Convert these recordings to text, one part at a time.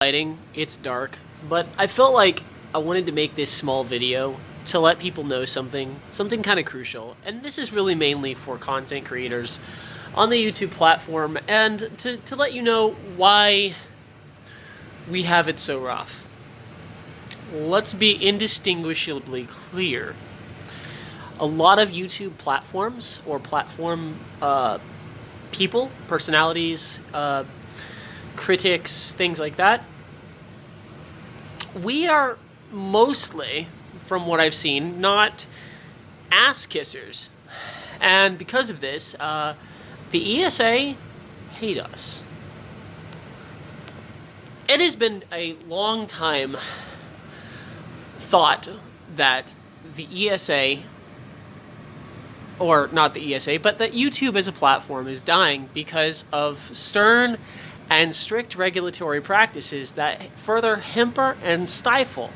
Lighting, it's dark, but I felt like I wanted to make this small video to let people know something kind of crucial. And this is really mainly for content creators on the YouTube platform and to let you know why we have it so rough. Let's be indistinguishably clear. A lot of YouTube platforms or platform people, personalities, critics, things like that, we are mostly, from what I've seen, not ass kissers. And because of this, the ESA hate us. It has been a long time thought that the ESA, or not the ESA, but that YouTube as a platform is dying because of stern and strict regulatory practices that further hamper and stifle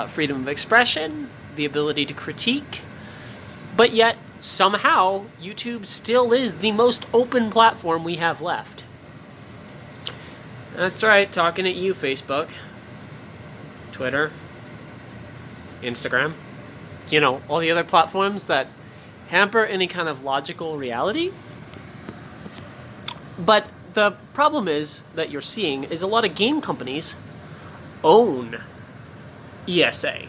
freedom of expression, the ability to critique, but yet somehow YouTube still is the most open platform we have left. That's right, talking at you, Facebook, Twitter, Instagram, all the other platforms that hamper any kind of logical reality. But the problem is that you're seeing is a lot of game companies own ESA.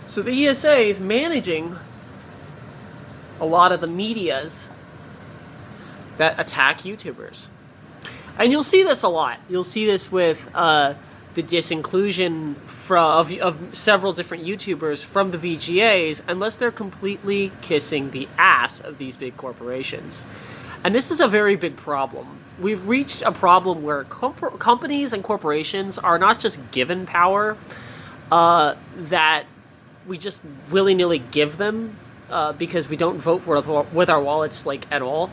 So the ESA is managing a lot of the medias that attack YouTubers. And you'll see this a lot. You'll see this with the disinclusion of several different YouTubers from the VGAs unless they're completely kissing the ass of these big corporations. And this is a very big problem. We've reached a problem where companies and corporations are not just given power that we just willy-nilly give them because we don't vote for it with our wallets at all.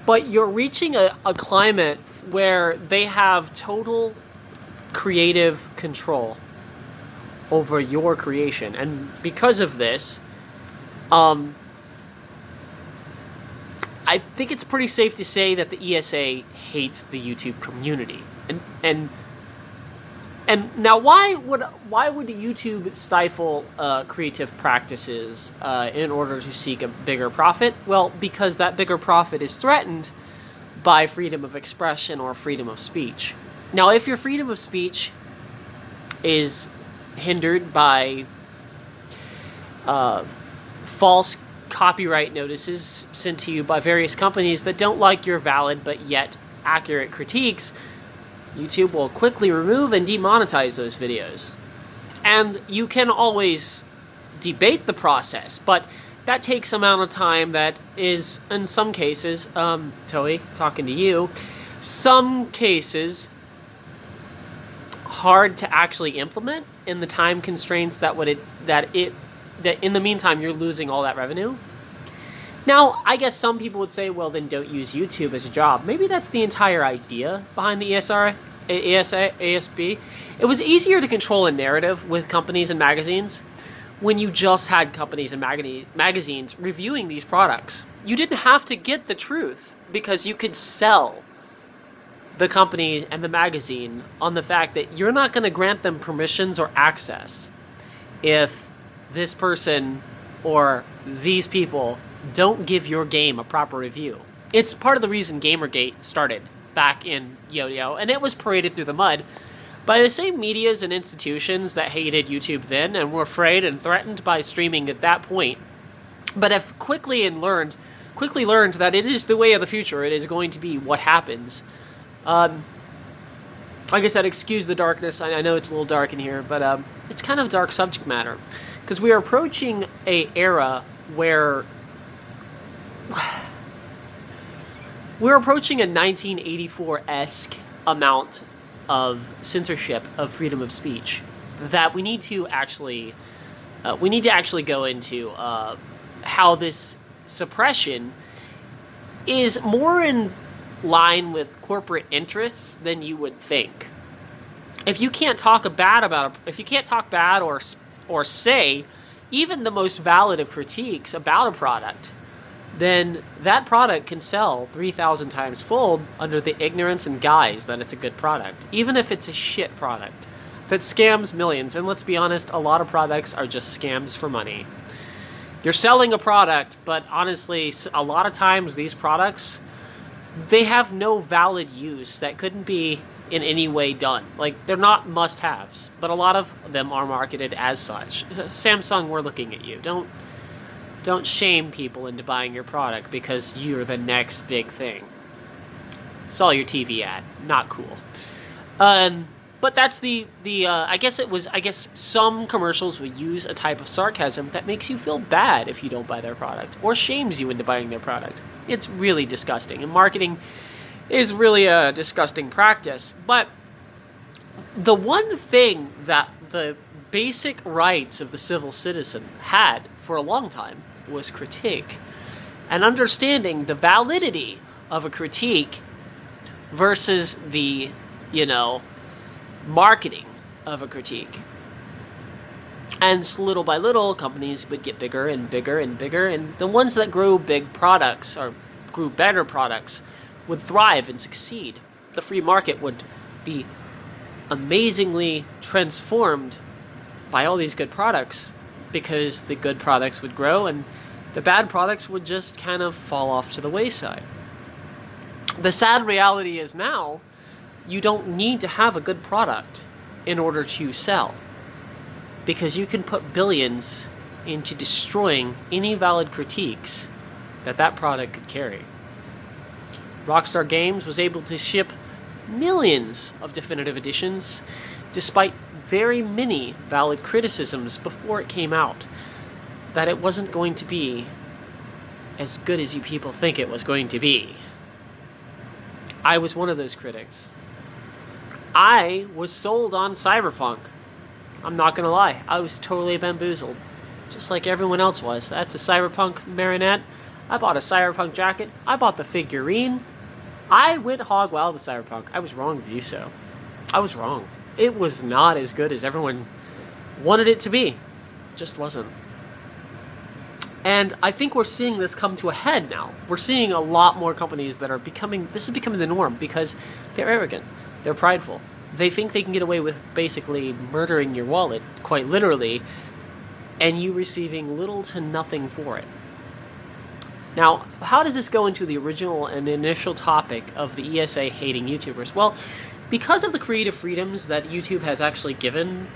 But you're reaching a climate where they have total creative control over your creation. And because of this, I think it's pretty safe to say that the ESA hates the YouTube community. And now why would YouTube stifle creative practices in order to seek a bigger profit? Well, because that bigger profit is threatened by freedom of expression or freedom of speech. Now, if your freedom of speech is hindered by false copyright notices sent to you by various companies that don't like your valid but yet accurate critiques, YouTube will quickly remove and demonetize those videos. And you can always debate the process, but that takes some amount of time that is, in some cases, Toei, talking to you, some cases hard to actually implement in the time constraints that in the meantime you're losing all that revenue. Now, I guess some people would say, well, then don't use YouTube as a job. Maybe that's the entire idea behind the ASB. It was easier to control a narrative with companies and magazines when you just had companies and magazines reviewing these products. You didn't have to get the truth because you could sell the company and the magazine on the fact that you're not going to grant them permissions or access if this person or these people don't give your game a proper review. It's part of the reason Gamergate started back in Yo-Yo, and it was paraded through the mud by the same medias and institutions that hated YouTube then and were afraid and threatened by streaming at that point, but have quickly learned that it is the way of the future. It is going to be what happens. Like I said, excuse the darkness. I know it's a little dark in here, but it's kind of dark subject matter because we are approaching a era where we're approaching a 1984-esque amount of censorship of freedom of speech that we need to actually go into how this suppression is more in line with corporate interests than you would think. If you can't talk bad or say even the most valid of critiques about a product, then that product can sell 3,000 times fold under the ignorance and guise that it's a good product, even if it's a shit product. If it scams millions, and let's be honest, a lot of products are just scams for money. You're selling a product, but honestly, a lot of times these products, they have no valid use that couldn't be in any way done. Like, they're not must-haves, but a lot of them are marketed as such. Samsung, we're looking at you. Don't shame people into buying your product because you're the next big thing. Saw your TV ad. Not cool. But that's I guess some commercials would use a type of sarcasm that makes you feel bad if you don't buy their product, or shames you into buying their product. It's really disgusting, and marketing is really a disgusting practice. But the one thing that the basic rights of the civil citizen had for a long time was critique, and understanding the validity of a critique versus the, marketing of a critique. And little by little, companies would get bigger and bigger and bigger, and the ones that grew big products or grew better products would thrive and succeed. The free market would be amazingly transformed by all these good products, because the good products would grow and the bad products would just kind of fall off to the wayside. The sad reality is now, you don't need to have a good product in order to sell, because you can put billions into destroying any valid critiques that product could carry. Rockstar Games was able to ship millions of definitive editions despite very many valid criticisms before it came out that it wasn't going to be as good as you people think it was going to be. I was one of those critics. I was sold on Cyberpunk. I'm not gonna lie, I was totally bamboozled, just like everyone else was. That's a Cyberpunk marionette. I bought a Cyberpunk jacket. I bought the figurine. I went hog wild with Cyberpunk. I was wrong to do so. I was wrong. It was not as good as everyone wanted it to be. It just wasn't. And I think we're seeing this come to a head now. We're seeing a lot more companies that are this is becoming the norm, because they're arrogant. They're prideful. They think they can get away with basically murdering your wallet, quite literally, and you receiving little to nothing for it. Now, how does this go into the original and initial topic of the ESA hating YouTubers? Well, because of the creative freedoms that YouTube has actually given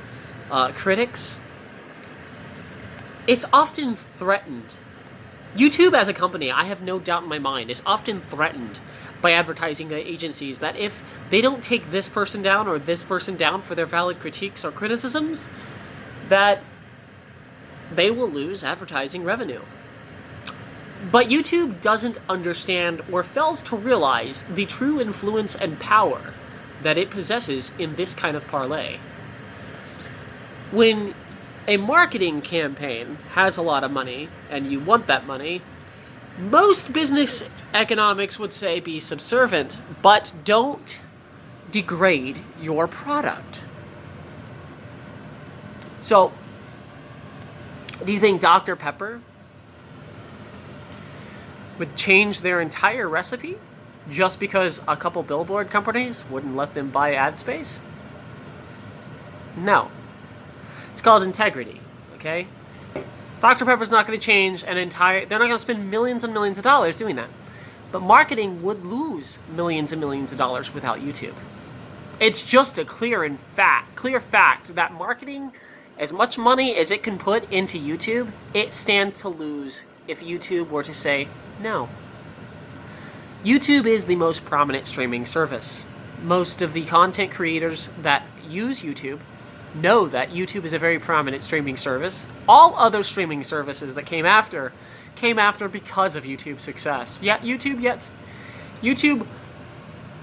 critics, it's often threatened. YouTube as a company, I have no doubt in my mind, is often threatened by advertising agencies that if they don't take this person down or this person down for their valid critiques or criticisms, that they will lose advertising revenue. But YouTube doesn't understand or fails to realize the true influence and power that it possesses in this kind of parlay. When a marketing campaign has a lot of money and you want that money, most business economics would say be subservient, but don't degrade your product. So, do you think Dr. Pepper would change their entire recipe just because a couple billboard companies wouldn't let them buy ad space? No. It's called integrity, okay? Dr. Pepper's not going to change they're not going to spend millions and millions of dollars doing that. But marketing would lose millions and millions of dollars without YouTube. It's just a clear fact that marketing, as much money as it can put into YouTube, it stands to lose if YouTube were to say no. YouTube is the most prominent streaming service. Most of the content creators that use YouTube know that YouTube is a very prominent streaming service. All other streaming services that came after because of YouTube's success. Yet YouTube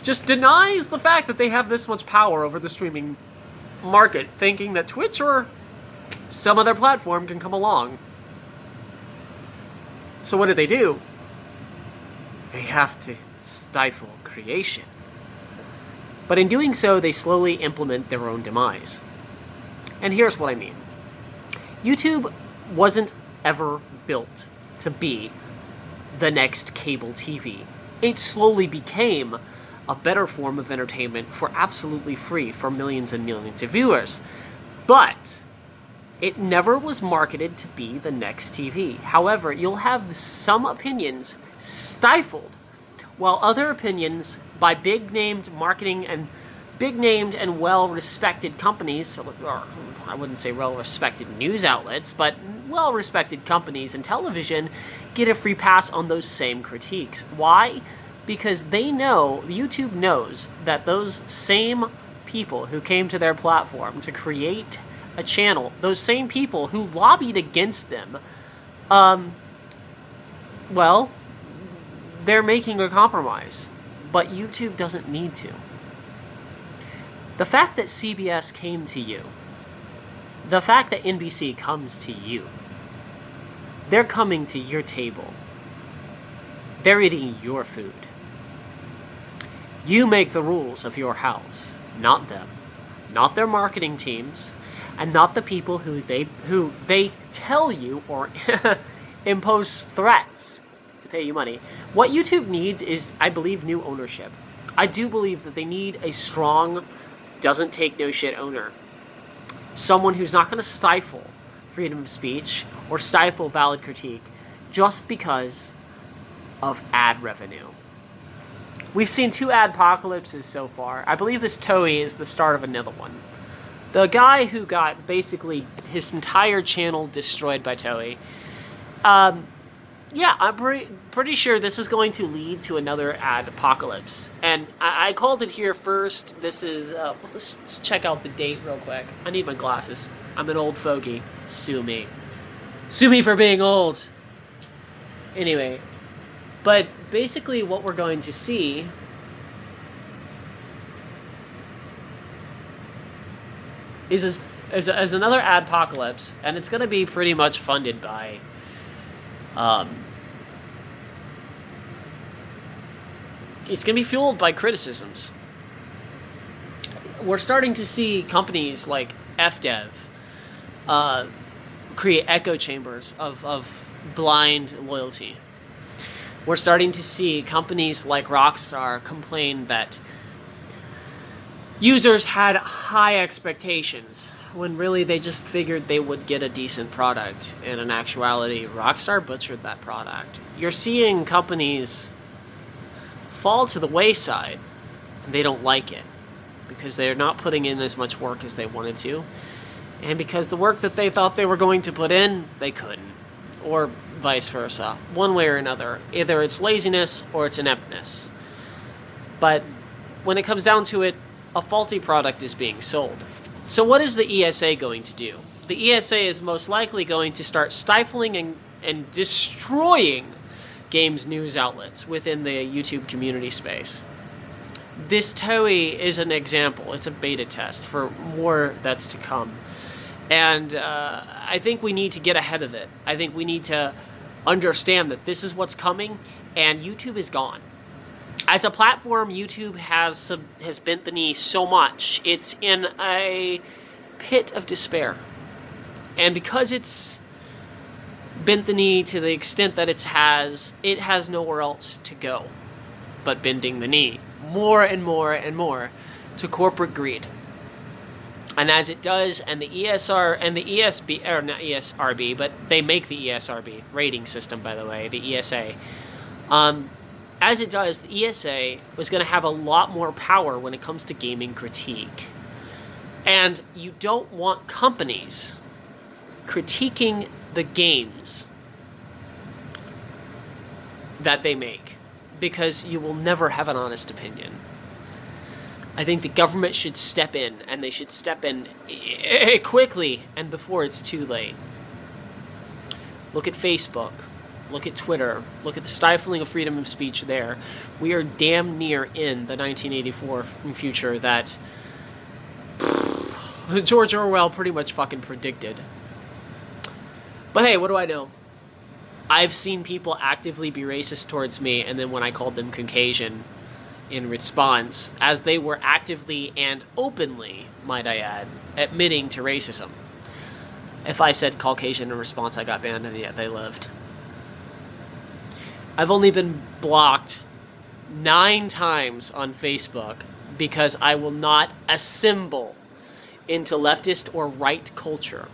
just denies the fact that they have this much power over the streaming market, thinking that Twitch or some other platform can come along. So what do? They have to stifle creation. But in doing so, they slowly implement their own demise. And here's what I mean. YouTube wasn't ever built to be the next cable TV. It slowly became a better form of entertainment for absolutely free for millions and millions of viewers. But it never was marketed to be the next TV. However, you'll have some opinions stifled, while other opinions by big-named marketing and big-named and well-respected companies, or I wouldn't say well-respected news outlets, but well-respected companies in television, get a free pass on those same critiques. Why? Because they know, YouTube knows, that those same people who came to their platform to create a channel, those same people who lobbied against them, well, they're making a compromise. But YouTube doesn't need to. The fact that CBS came to you, the fact that NBC comes to you, they're coming to your table. They're eating your food. You make the rules of your house, not them. Not their marketing teams, and not the people who they tell you or impose threats to pay you money. What YouTube needs is, I believe, new ownership. I do believe that they need a strong, doesn't take no shit owner. Someone who's not going to stifle freedom of speech or stifle valid critique just because of ad revenue. We've seen 2 adpocalypses so far. I believe this Toei is the start of another one. The guy who got basically his entire channel destroyed by Toei, yeah, I'm pretty sure this is going to lead to another ad apocalypse. And I called it here first. This is, let's check out the date real quick. I need my glasses. I'm an old fogey. Sue me. Sue me for being old. Anyway, but basically what we're going to see is as another adpocalypse, and it's going to be pretty much funded by it's going to be fueled by criticisms. We're starting to see companies like FDev create echo chambers of blind loyalty. We're starting to see companies like Rockstar complain that users had high expectations when really they just figured they would get a decent product. And in actuality, Rockstar butchered that product. You're seeing companies fall to the wayside, and they don't like it because they're not putting in as much work as they wanted to, and because the work that they thought they were going to put in, they couldn't, or vice versa. One way or another, either it's laziness or it's ineptness. But when it comes down to it, a faulty product is being sold. So what is the ESA going to do? The ESA is most likely going to start stifling and destroying games news outlets within the YouTube community space. This Toei is an example. It's a beta test for more that's to come. And I think we need to get ahead of it. I think we need to understand that this is what's coming, and YouTube is gone. As a platform, YouTube has bent the knee so much. It's in a pit of despair. And because it's bent the knee to the extent that it has nowhere else to go but bending the knee more and more and more to corporate greed. And as it does, and the ESR and the ESB, or not ESRB, but they make the ESRB rating system, by the way, the ESA. As it does, the ESA was going to have a lot more power when it comes to gaming critique. And you don't want companies critiquing the games that they make, because you will never have an honest opinion. I think the government should step in, and they should step in quickly and before it's too late. Look at Facebook. Look at Twitter. Look at the stifling of freedom of speech there. We are damn near in the 1984 future that George Orwell pretty much fucking predicted. But hey, what do I know? I've seen people actively be racist towards me, and then when I called them Caucasian in response, as they were actively and openly, might I add, admitting to racism. If I said Caucasian in response, I got banned, and yet they lived. I've only been blocked 9 times on Facebook because I will not assemble into leftist or right culture.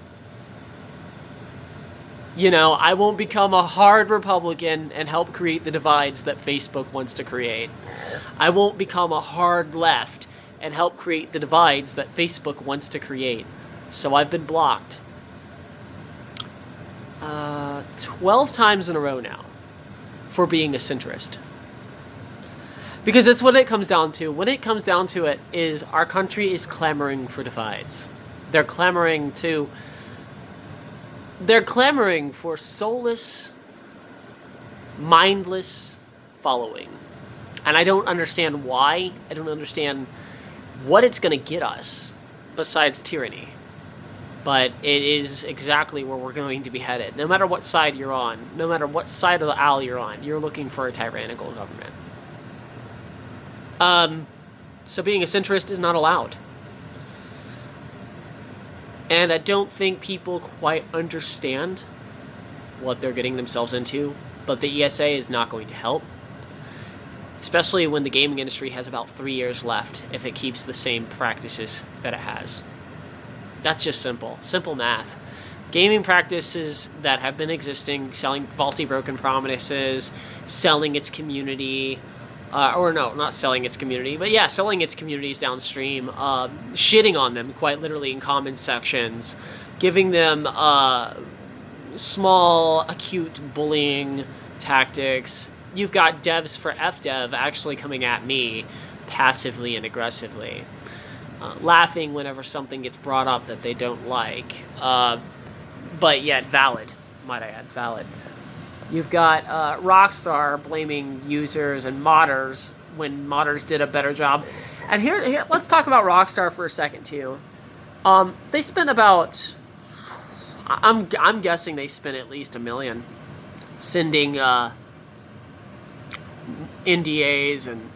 You know, I won't become a hard Republican and help create the divides that Facebook wants to create. I won't become a hard left and help create the divides that Facebook wants to create. So I've been blocked 12 times in a row now for being a centrist. Because that's what it comes down to. When it comes down to it is our country is clamoring for divides. They're clamoring for soulless, mindless following. And I don't understand why. I don't understand what it's going to get us besides tyranny. But it is exactly where we're going to be headed. No matter what side you're on, no matter what side of the aisle you're on, you're looking for a tyrannical government. So being a centrist is not allowed. And I don't think people quite understand what they're getting themselves into, but the ESA is not going to help. Especially when the gaming industry has about 3 years left if it keeps the same practices that it has. That's just simple math. Gaming practices that have been existing, selling faulty broken promises, selling its community, not selling its community, but yeah, selling its communities downstream, shitting on them quite literally in comment sections, giving them small, acute bullying tactics. You've got devs for FDev actually coming at me passively and aggressively, laughing whenever something gets brought up that they don't like, but yet valid, might I add, valid. You've got Rockstar blaming users and modders when modders did a better job. And here, let's talk about Rockstar for a second too. They spent about, I'm guessing they spent at least $1 million sending NDAs and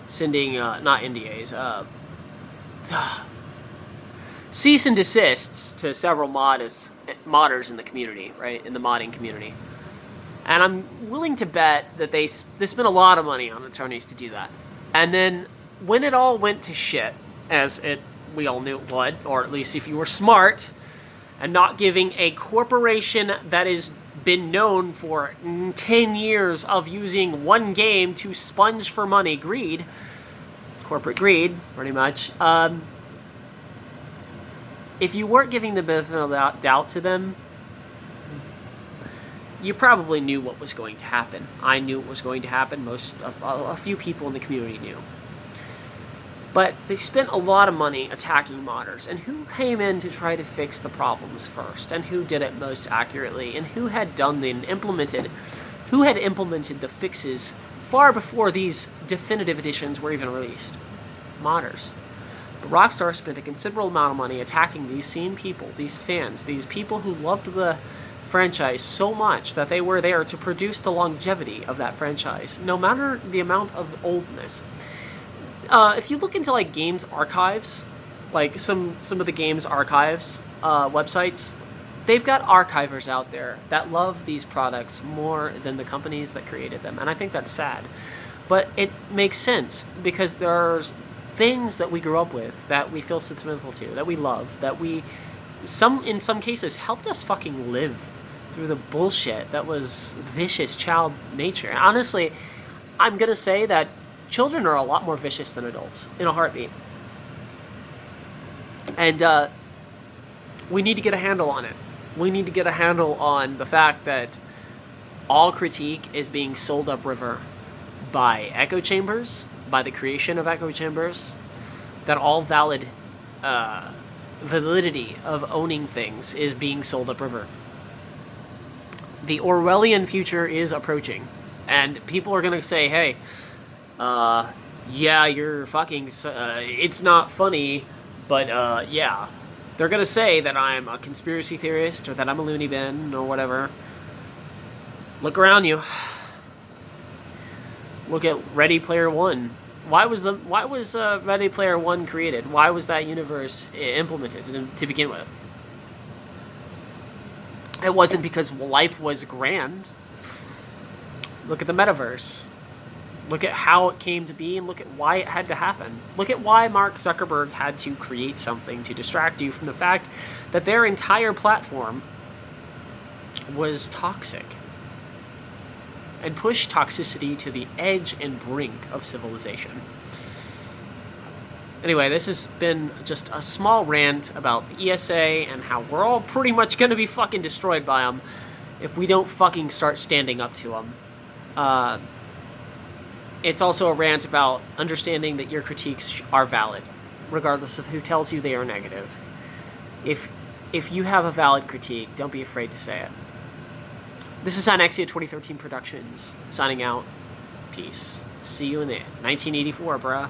sending not NDAs, cease and desists to several modders in the community, right, in the modding community. And I'm willing to bet that they spent a lot of money on attorneys to do that. And then when it all went to shit, as we all knew it would, or at least if you were smart and not giving a corporation that has been known for 10 years of using one game to sponge for money, greed, corporate greed, pretty much. If you weren't giving the benefit of doubt to them, you probably knew what was going to happen. I knew what was going to happen. A few people in the community knew. But they spent a lot of money attacking modders. And who came in to try to fix the problems first? And who did it most accurately? And who had implemented the fixes far before these definitive editions were even released? Modders. But Rockstar spent a considerable amount of money attacking these same people, these fans, these people who loved the franchise so much that they were there to produce the longevity of that franchise, no matter the amount of oldness. If you look into like games archives, like some of the games archives websites, they've got archivers out there that love these products more than the companies that created them, and I think that's sad. But it makes sense because there's things that we grew up with that we feel sentimental to, that we love, that in some cases helped us fucking live through the bullshit that was vicious child nature. Honestly, I'm gonna say that children are a lot more vicious than adults in a heartbeat. And we need to get a handle on it. We need to get a handle on the fact that all critique is being sold upriver by echo chambers, by the creation of echo chambers, that all validity of owning things is being sold upriver. The Orwellian future is approaching, and people are going to say, hey, yeah, you're fucking, it's not funny, but yeah. They're going to say that I'm a conspiracy theorist or that I'm a loony bin or whatever. Look around you. Look at Ready Player One. Why was Ready Player One created? Why was that universe implemented to begin with? It wasn't because life was grand. Look at the metaverse. Look at how it came to be and look at why it had to happen. Look at why Mark Zuckerberg had to create something to distract you from the fact that their entire platform was toxic and pushed toxicity to the edge and brink of civilization. Anyway, this has been just a small rant about the ESA and how we're all pretty much going to be fucking destroyed by them if we don't fucking start standing up to them. It's also a rant about understanding that your critiques are valid, regardless of who tells you they are negative. If you have a valid critique, don't be afraid to say it. This is Anexia 2013 Productions, signing out. Peace. See you in the 1984, bruh.